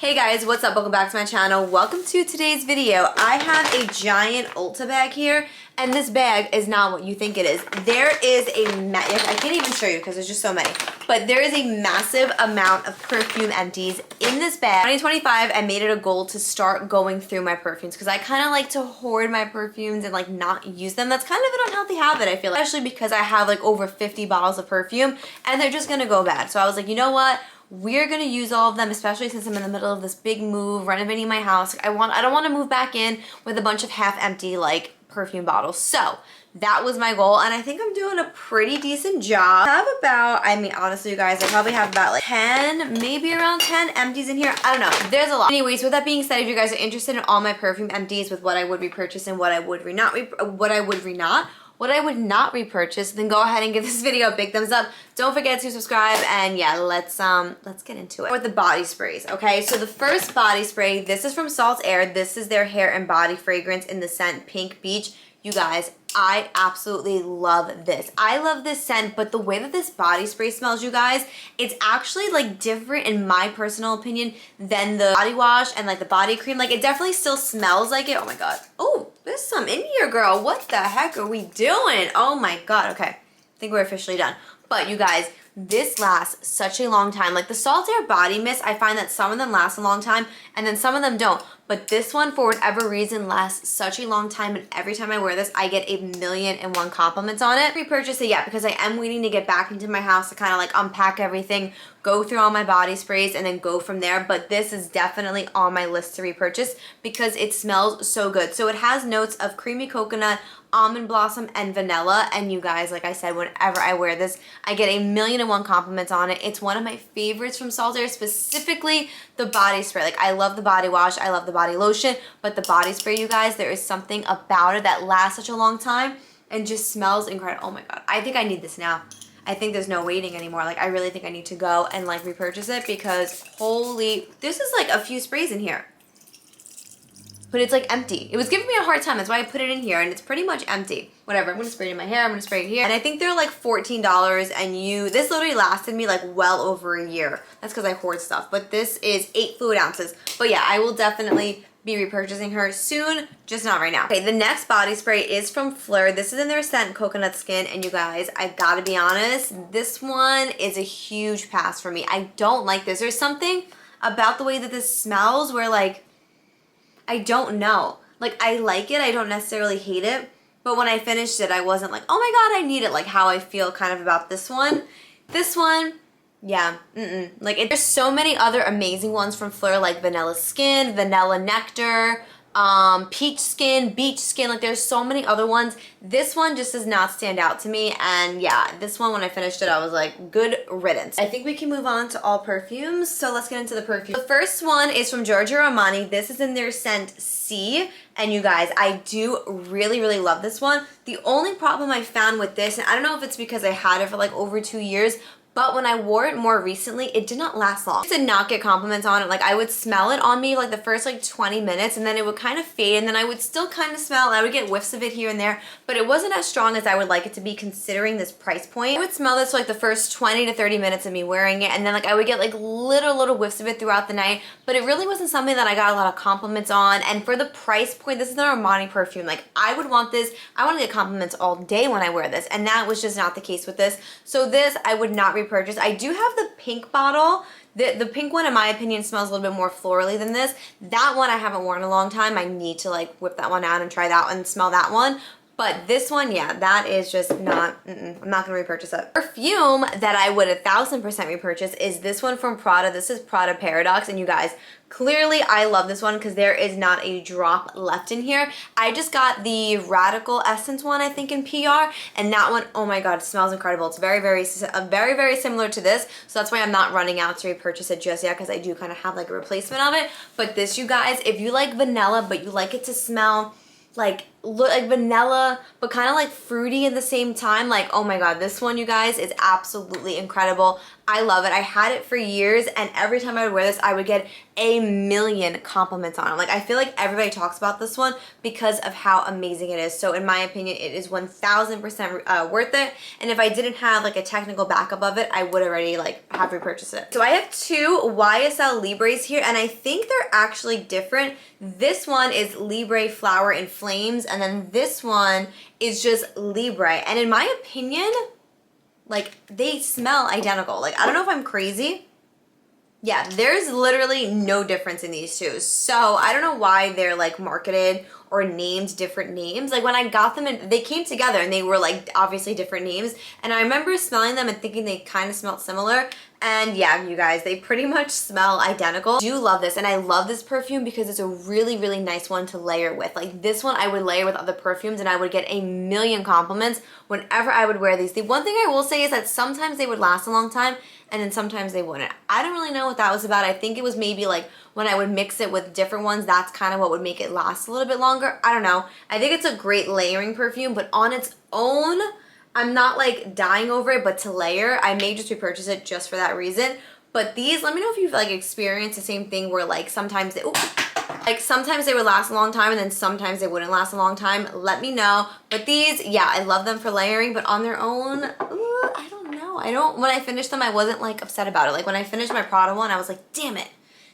Hey guys, what's up? Welcome back to my channel. Welcome to today's video. I have a giant Ulta bag here, and this bag is not what you think it is. There is I can't even show you because there's just so many, but there is a massive amount of perfume empties in this bag. 2025, I made it a goal to start going through my perfumes because I kind of like to hoard my perfumes and like not use them. That's kind of an unhealthy habit, I feel like, especially because I have like over 50 bottles of perfume and they're just gonna go bad. So I was like, you know what? We're gonna use all of them, especially since I'm in the middle of this big move, renovating my house. I don't want to move back in with a bunch of half-empty like perfume bottles. So that was my goal, and I think I'm doing a pretty decent job. I have about, I mean, honestly, you guys, I probably have about like 10, maybe around 10 empties in here. I don't know. There's a lot. Anyways, with that being said, if you guys are interested in all my perfume empties with what I would repurchase and what I would not repurchase, then go ahead and give this video a big thumbs up. Don't forget to subscribe, and yeah, let's get into it. With the body sprays, okay? So the first body spray, this is from Salt Air. This is their hair and body fragrance in the scent Pink Beach. You guys, I absolutely love this. I love this scent, but the way that this body spray smells, you guys, it's actually like different in my personal opinion than the body wash and like the body cream. Like it definitely still smells like it. Oh my God. Oh, there's some in here, girl. What the heck are we doing? Oh my God. Okay. I think we're officially done. But you guys, this lasts such a long time. Like the Salt Air body mist, I find that some of them last a long time and then some of them don't. But this one, for whatever reason, lasts such a long time, and every time I wear this, I get 1,000,001 compliments on it. Repurchase it yet because I am waiting to get back into my house to kind of like unpack everything, go through all my body sprays, and then go from there. But this is definitely on my list to repurchase because it smells so good. So it has notes of creamy coconut, almond blossom, and vanilla. And you guys, like I said, whenever I wear this, I get 1,000,001 compliments on it. It's one of my favorites from Salt Air, specifically the body spray. Like I love the body wash, I love the body lotion, but the body spray, you guys, there is something about it that lasts such a long time and just smells incredible. Oh my God, I think I need this now. I think there's no waiting anymore. Like I really think I need to go and like repurchase it because holy, this is like a few sprays in here. But it's like empty. It was giving me a hard time. That's why I put it in here, and it's pretty much empty. Whatever, I'm gonna spray it in my hair, I'm gonna spray it here. And I think they're like $14, and this literally lasted me like well over a year. That's because I hoard stuff. But this is 8 fluid ounces. But yeah, I will definitely be repurchasing her soon, just not right now. Okay, the next body spray is from Fleur. This is in their scent Coconut Skin, and you guys, I gotta be honest, this one is a huge pass for me. I don't like this. There's something about the way that this smells where like, I don't know. Like, I like it. I don't necessarily hate it. But when I finished it, I wasn't like, oh my God, I need it. Like how I feel kind of about this one. This one, yeah, Like, there's so many other amazing ones from Fleur, like Vanilla Skin, Vanilla Nectar, Peach Skin, Beach Skin. Like, there's so many other ones. This one just does not stand out to me. And yeah, this one, when I finished it, I was like, good riddance. I think we can move on to all perfumes. So let's get into the perfume. The first one is from Giorgio Armani. This is in their scent C. And you guys, I do really, really love this one. The only problem I found with this, and I don't know if it's because I had it for like over 2 years, but when I wore it more recently, it did not last long. I did not get compliments on it. Like I would smell it on me like the first like 20 minutes and then it would kind of fade and then I would still kind of smell and I would get whiffs of it here and there, but it wasn't as strong as I would like it to be considering this price point. I would smell this for like the first 20 to 30 minutes of me wearing it and then like I would get like little whiffs of it throughout the night, but it really wasn't something that I got a lot of compliments on. And for the price point, this is an Armani perfume. Like I would want this, I want to get compliments all day when I wear this, and that was just not the case with this. So this I would not repurchase. I do have the pink bottle. The pink one, in my opinion, smells a little bit more florally than this. That one I haven't worn in a long time. I need to like whip that one out and try that one and smell that one. But this one, yeah, that is just not, I'm not gonna repurchase it. Perfume that I would 1000% repurchase is this one from Prada. This is Prada Paradox, and you guys, clearly I love this one because there is not a drop left in here. I just got the Radical Essence one, I think in PR, and that one, oh my God, it smells incredible. It's very similar to this, so that's why I'm not running out to repurchase it just yet because I do kind of have like a replacement of it. But this, you guys, if you like vanilla but you like it to smell like look like vanilla, but kind of like fruity at the same time. Like, oh my god, this one, you guys, is absolutely incredible. I love it. I had it for years, and every time I would wear this, I would get a million compliments on it. Like, I feel like everybody talks about this one because of how amazing it is. So in my opinion, it is 1000% worth it. And if I didn't have like a technical backup of it, I would already like have repurchased it. So I have two YSL Libres here, and I think they're actually different. This one is Libre Flower in Flames, and then this one is just Libre. And in my opinion, like, they smell identical. Like, I don't know if I'm crazy. Yeah, there's literally no difference in these two. So I don't know why they're like marketed or named different names. Like when I got them, they came together and they were like obviously different names. And I remember smelling them and thinking they kind of smelled similar. And yeah, you guys, they pretty much smell identical. I do love this, and I love this perfume because it's a really, really nice one to layer with. Like this one I would layer with other perfumes and I would get a million compliments whenever I would wear these. The one thing I will say is that sometimes they would last a long time and then sometimes they wouldn't. I don't really know what that was about. I think it was maybe like when I would mix it with different ones, that's kind of what would make it last a little bit longer. I don't know. I think it's a great layering perfume, but on its own, I'm not like dying over it, but to layer, I may just repurchase it just for that reason. But these, let me know if you've like experienced the same thing where like sometimes they, sometimes they would last a long time and then sometimes they wouldn't last a long time. Let me know. But these, yeah, I love them for layering, but on their own, I don't know. When I finished them, I wasn't like upset about it. Like when I finished my Prada one, I was like, damn it.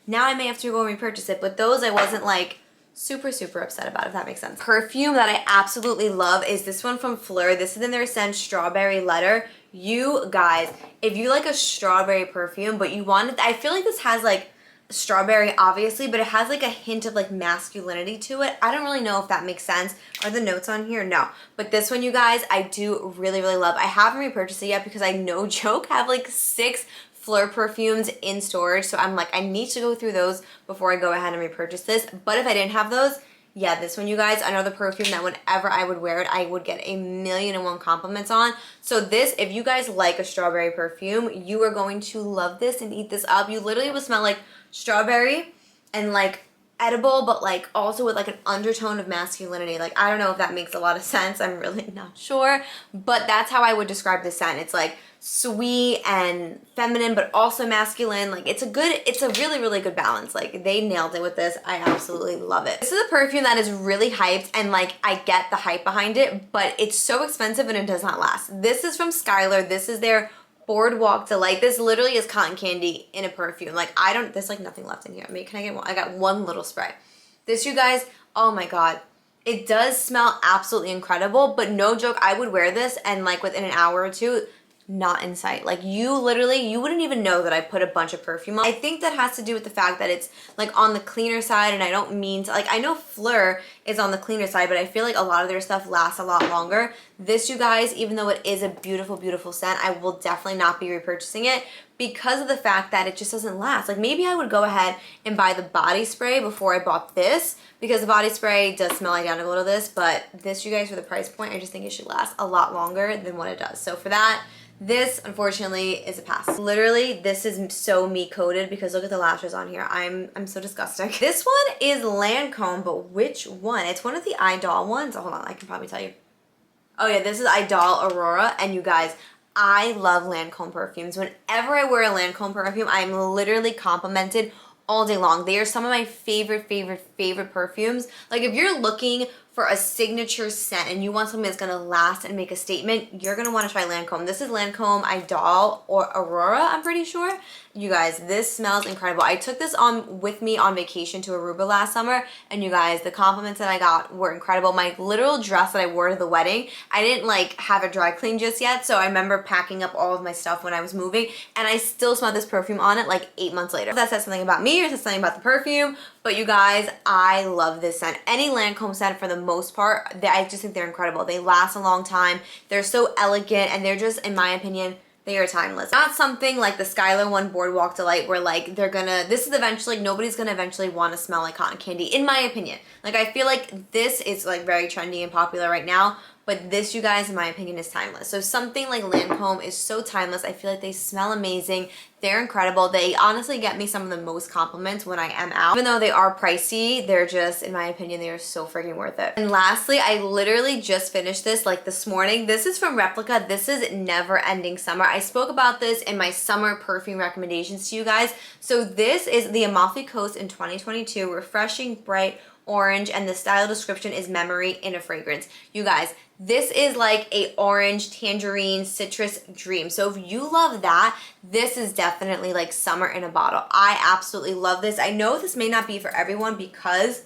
Now I may have to go and repurchase it. But those, I wasn't like super, super upset about, if that makes sense. Perfume that I absolutely love is this one from Fleur. This is in their scent Strawberry Letter. You guys, if you like a strawberry perfume, but you want it, I feel like this has like strawberry obviously, but it has like a hint of like masculinity to it. I don't really know if that makes sense. Are the notes on here? No. But this one, you guys, I do really, really love. I haven't repurchased it yet because I, no joke, have like 6 Fleur perfumes in storage. So I'm like, I need to go through those before I go ahead and repurchase this. But if I didn't have those, yeah, this one, you guys, another perfume that whenever I would wear it, I would get a million and one compliments on. So this, if you guys like a strawberry perfume, you are going to love this and eat this up. You literally will smell like strawberry and like edible, but like also with like an undertone of masculinity. Like, I don't know if that makes a lot of sense. I'm really not sure, but that's how I would describe this scent. It's like sweet and feminine, but also masculine. Like it's a really, really good balance. Like they nailed it with this. I absolutely love it. This is a perfume that is really hyped, and like I get the hype behind it, but it's so expensive and it does not last. This is from Skylar. This is their Boardwalk Delight. This literally is cotton candy in a perfume. Like there's like nothing left in here. I mean, can I get one? I got one little spray. This, you guys, oh my god. It does smell absolutely incredible, but no joke, I would wear this and like within an hour or two, not in sight. Like you wouldn't even know that I put a bunch of perfume on. I think that has to do with the fact that it's like on the cleaner side, and I don't mean to, like, I know Fleur is on the cleaner side, but I feel like a lot of their stuff lasts a lot longer. This, you guys, even though it is a beautiful, beautiful scent, I will definitely not be repurchasing it because of the fact that it just doesn't last. Like maybe I would go ahead and buy the body spray before I bought this, because the body spray does smell identical to this, but this, you guys, for the price point, I just think it should last a lot longer than what it does. So for that, this, unfortunately, is a pass. Literally, this is so me coated because look at the lashes on here. I'm so disgusting. This one is Lancome, but which one? It's one of the Idol ones. Oh, hold on, I can probably tell you. Oh yeah, this is Idol Aurora, and you guys, I love Lancome perfumes. Whenever I wear a Lancome perfume, I'm literally complimented all day long. They are some of my favorite, favorite, favorite perfumes. Like if you're looking for a signature scent and you want something that's gonna last and make a statement, you're gonna wanna try Lancome. This is Lancome Idol or Aurora, I'm pretty sure. You guys, this smells incredible. I took this on with me on vacation to Aruba last summer, and you guys, the compliments that I got were incredible. My literal dress that I wore to the wedding, I didn't like have it dry clean just yet, so I remember packing up all of my stuff when I was moving, and I still smelled this perfume on it like 8 months later. That says something about me or says something about the perfume, but you guys, I love this scent. Any Lancome scent for the most part, I just think they're incredible. They last a long time. They're so elegant, and they're just, in my opinion, they are timeless. Not something like the Skylar one, Boardwalk Delight, where like this is eventually, like, nobody's gonna eventually want to smell like cotton candy, in my opinion. Like I feel like this is like very trendy and popular right now, but this, you guys, in my opinion, is timeless. So something like Lancome is so timeless. I feel like they smell amazing. They're incredible. They honestly get me some of the most compliments when I am out. Even though they are pricey, they're just, in my opinion, they are so freaking worth it. And lastly, I literally just finished this like this morning. This is from Replica. This is Never Ending Summer. I spoke about this in my summer perfume recommendations to you guys. So this is the Amalfi Coast in 2022, refreshing, bright, orange, and the style description is memory in a fragrance. You guys, this is like a orange, tangerine, citrus dream. So if you love that, this is definitely like summer in a bottle. I absolutely love this. I know this may not be for everyone because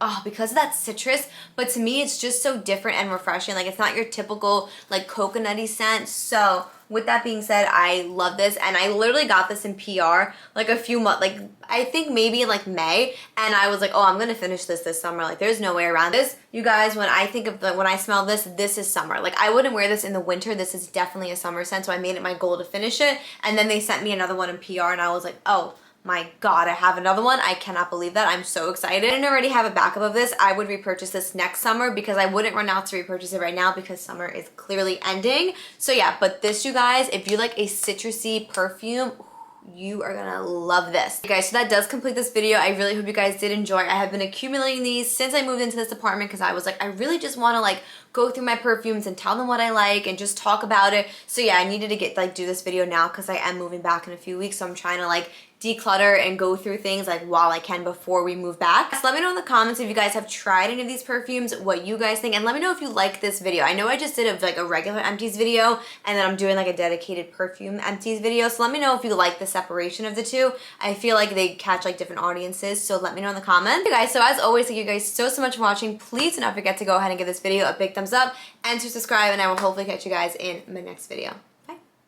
of that citrus, but to me it's just so different and refreshing. Like, it's not your typical like coconutty scent. So with that being said, I love this, and I literally got this in PR like a few months, like I think maybe in like May, and I was like, oh, I'm gonna finish this summer. Like, there's no way around this. You guys, when I think of when I smell this, this is summer. Like, I wouldn't wear this in the winter. This is definitely a summer scent, so I made it my goal to finish it. And then they sent me another one in PR, and I was like, oh my god, I have another one. I cannot believe that. I'm so excited. I didn't already have a backup of this. I would repurchase this next summer because I wouldn't run out to repurchase it right now because summer is clearly ending. So yeah, but this, you guys, if you like a citrusy perfume, you are gonna love this. Okay, guys, so that does complete this video. I really hope you guys did enjoy. I have been accumulating these since I moved into this apartment because I was like, I really just want to like go through my perfumes and tell them what I like and just talk about it. So yeah, I needed to do this video now because I am moving back in a few weeks. So I'm trying to like declutter and go through things like while I can before we move back. So let me know in the comments if you guys have tried any of these perfumes, what you guys think, and let me know if you like this video. I know I just did like a regular empties video, and then I'm doing like a dedicated perfume empties video. So let me know if you like the separation of the two. I feel like they catch like different audiences, so let me know in the comments. Okay guys, so as always, thank you guys so much for watching. Please do not forget to go ahead and give this video a big thumbs up and to subscribe, and I will hopefully catch you guys in my next video.